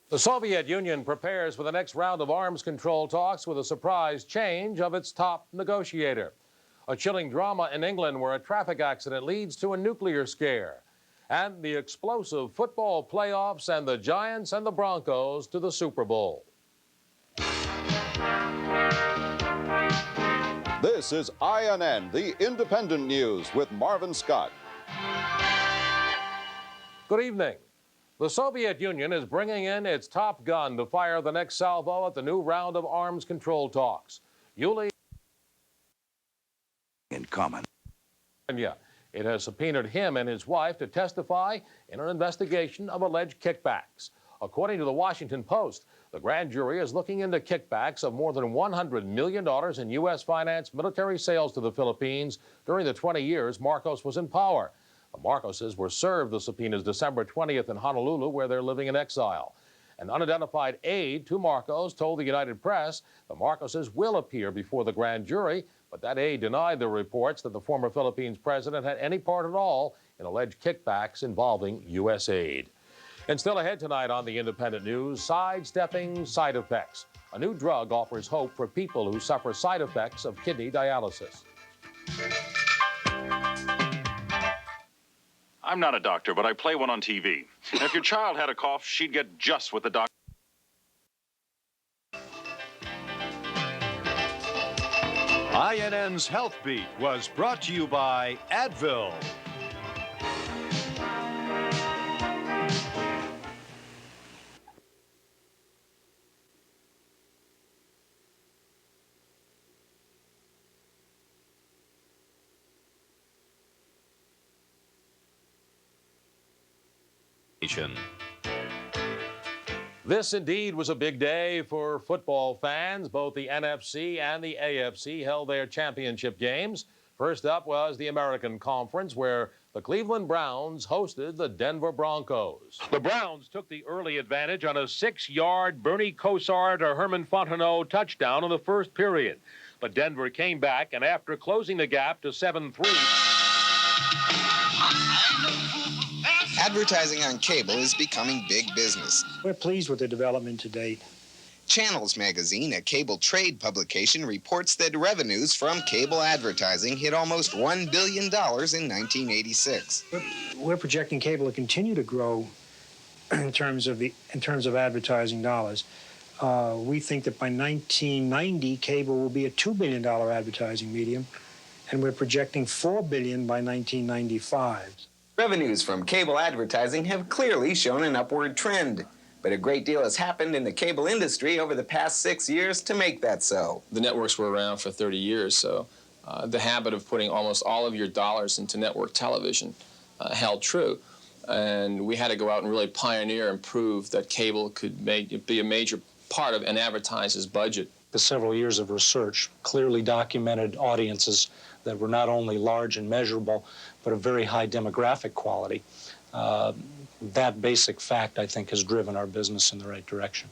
The Soviet Union prepares for the next round of arms control talks with a surprise change of its top negotiator. A chilling drama in England where a traffic accident leads to a nuclear scare. And the explosive football playoffs and the Giants and the Broncos to the Super Bowl. This is INN, the independent news with Marvin Scott. Good evening. The Soviet Union is bringing in its top gun to fire the next salvo at the new round of arms control talks. Yuli in common. Yeah, it has subpoenaed him and his wife to testify in an investigation of alleged kickbacks. According to the Washington Post, the grand jury is looking into kickbacks of more than $100 million in U.S. financed military sales to the Philippines during the 20 years Marcos was in power. The Marcoses were served the subpoenas December 20th in Honolulu, where they're living in exile. An unidentified aide to Marcos told the United Press the Marcoses will appear before the grand jury, but that aide denied the reports that the former Philippines president had any part at all in alleged kickbacks involving U.S. aid. And still ahead tonight on the Independent News, sidestepping side effects. A new drug offers hope for people who suffer side effects of kidney dialysis. I'm not a doctor, but I play one on TV. And if your child had a cough, she'd get just what the doctor... INN's Health Beat was brought to you by Advil. This indeed was a big day for football fans. Both the NFC and the AFC held their championship games. First up was the American Conference, where the Cleveland Browns hosted the Denver Broncos. The Browns took the early advantage on a 6-yard Bernie Kosar to Herman Fontenot touchdown in the first period. But Denver came back, and after closing the gap to 7-3... Advertising on cable is becoming big business. We're pleased with the development to date. Channels Magazine, a cable trade publication, reports that revenues from cable advertising hit almost $1 billion in 1986. We're projecting cable to continue to grow in terms of advertising dollars. We think that by 1990, cable will be a $2 billion advertising medium, and we're projecting $4 billion by 1995. Revenues from cable advertising have clearly shown an upward trend, but a great deal has happened in the cable industry over the past 6 years to make that so. The networks were around for 30 years, so the habit of putting almost all of your dollars into network television held true. And we had to go out and really pioneer and prove that cable could be a major part of an advertiser's budget. The several years of research clearly documented audiences that were not only large and measurable, but of very high demographic quality. That basic fact, I think, has driven our business in the right direction.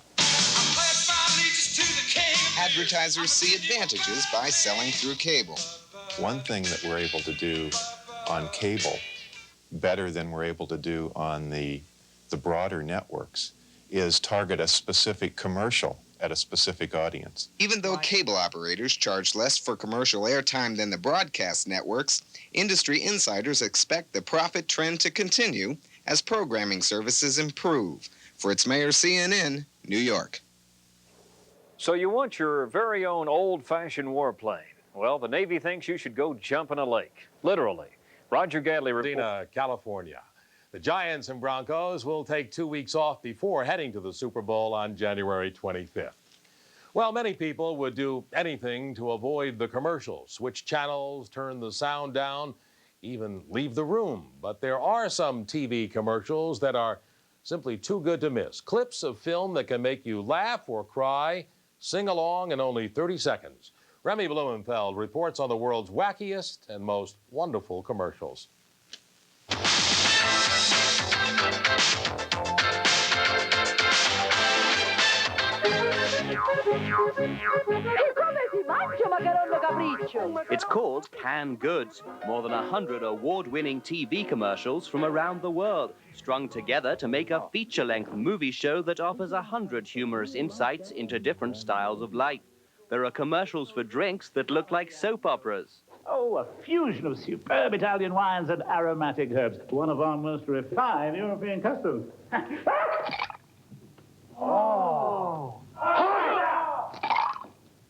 Advertisers see advantages by selling through cable. One thing that we're able to do on cable better than we're able to do on the broader networks is target a specific commercial at a specific audience. Even though cable operators charge less for commercial airtime than the broadcast networks, industry insiders expect the profit trend to continue as programming services improve. For its Mayor CNN, New York. So you want your very own old-fashioned warplane. Well, the Navy thinks you should go jump in a lake, literally. Roger Gadley reports. California. The Giants and Broncos will take 2 weeks off before heading to the Super Bowl on January 25th. Well, many people would do anything to avoid the commercials, switch channels, turn the sound down, even leave the room. But there are some TV commercials that are simply too good to miss. Clips of film that can make you laugh or cry, sing along in only 30 seconds. Remy Blumenfeld reports on the world's wackiest and most wonderful commercials. Mangio macarono capriccio. It's called Canned Goods. More than 100 award-winning TV commercials from around the world, strung together to make a feature-length movie show that offers 100 humorous insights into different styles of life. There are commercials for drinks that look like soap operas. Oh, a fusion of superb Italian wines and aromatic herbs. One of our most refined European customs. Oh!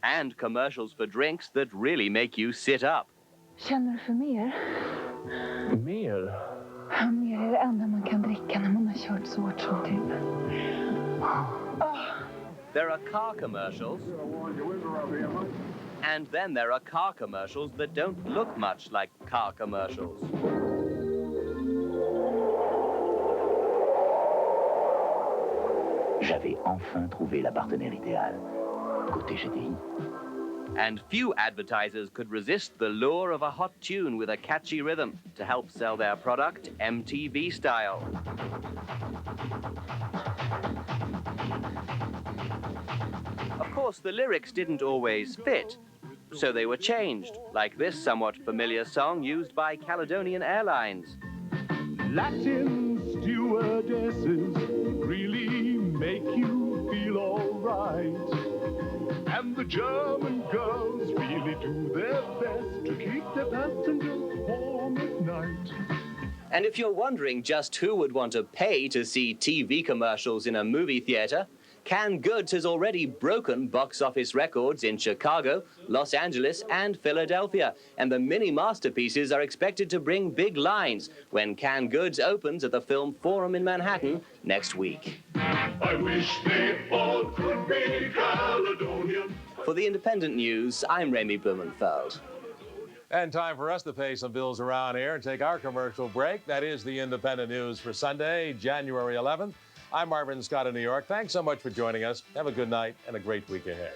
And commercials for drinks that really make you sit up. Känner du för mer? Mer? Ja, mer är det enda man kan dricka när man har kört så hårt som du. There are car commercials. And then there are car commercials that don't look much like car commercials. J'avais enfin trouvé la partenaire idéale. Côté GTI. And few advertisers could resist the lure of a hot tune with a catchy rhythm to help sell their product MTV style. Of course, the lyrics didn't always fit, so they were changed, like this somewhat familiar song used by Caledonian Airlines. Latin stewardesses really make you feel all right. And the German girls really do their best to keep their passengers warm at night. And if you're wondering just who would want to pay to see TV commercials in a movie theater, Canned Goods has already broken box office records in Chicago, Los Angeles, and Philadelphia. And the mini masterpieces are expected to bring big lines when Canned Goods opens at the Film Forum in Manhattan next week. I wish they all could be Caledonian. For the Independent News, I'm Remy Blumenfeld. And time for us to pay some bills around here and take our commercial break. That is the Independent News for Sunday, January 11th. I'm Marvin Scott in New York. Thanks so much for joining us. Have a good night and a great week ahead.